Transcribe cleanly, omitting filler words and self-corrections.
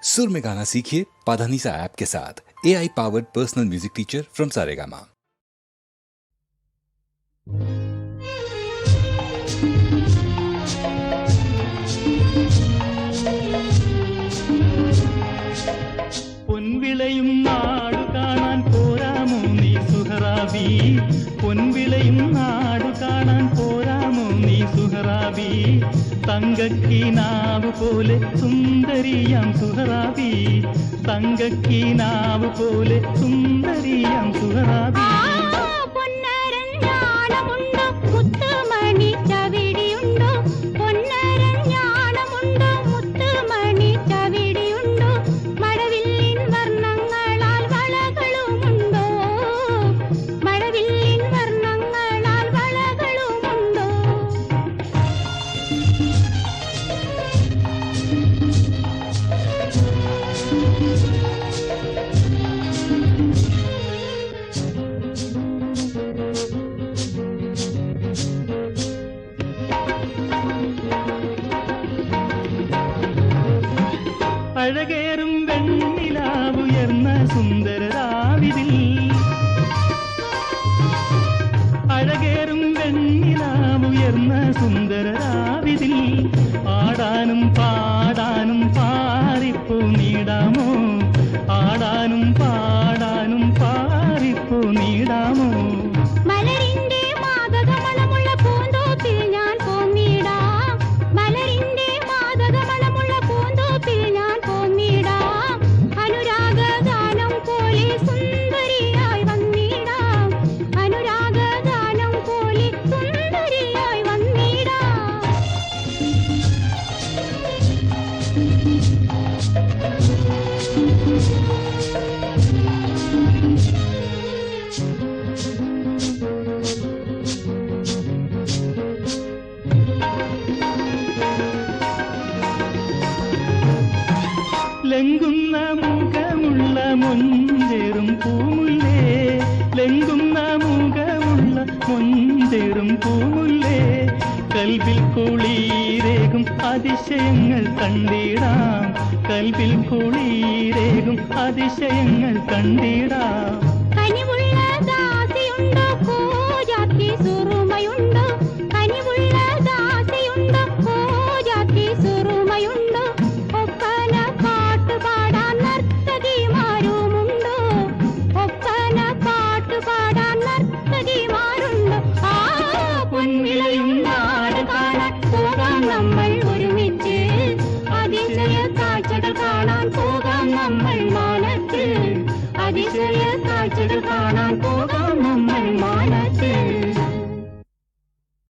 सुर में गाना सीखिए पाधानीसा ऐप के साथ। AI powered personal music teacher from Saregama. പൊൻവിളയും നാടു കാണാൻ പോരാമോ നീ സുഹറാബി, പൊൻവിളയും നാടു കാണാൻ പോരാമോ നീ സുഹറാബി, തങ്കക്കിനാവ് പോലെ സുന്ദരിയാം സുഹറാബി, തങ്കക്കിനാവ് പോലെ സുന്ദരിയാം സുഹറാബി. അഴകേറും വെണ്ണിലാവുയർന്ന സുന്ദരരാവിതിൽ, അഴകേറും വെണ്ണിലാവുയർന്ന സുന്ദരരാവിതിൽ, ആടാനും പാടാനും പാറിപ്പോ നീടാമോ, ആടാനും പാടാനും പാറിപ്പോ നീടാമോ. ലംഘുന്ന മുഖമുള്ള മൊഞ്ചേറും പൂമുല്ലേ, ലംഘുന്ന മുഖമുള്ള മൊഞ്ചേറും പൂമുല്ലേ, കൽബിൽ കുളിരേകും അതിശയങ്ങൾ കണ്ടിടാം, കൽബിൽ കുളിരേകും അതിശയങ്ങൾ കണ്ടിടാം. പൊൻവിളയും നാട് കാണാൻ പോകാം നമ്മൾ ഒരുമിച്ച്, അതിശയ കാഴ്ചകൾ കാണാൻ പോകാം നമ്മൾ മാനത്ത്, അതിശയ കാഴ്ചകൾ കാണാൻ പോകാം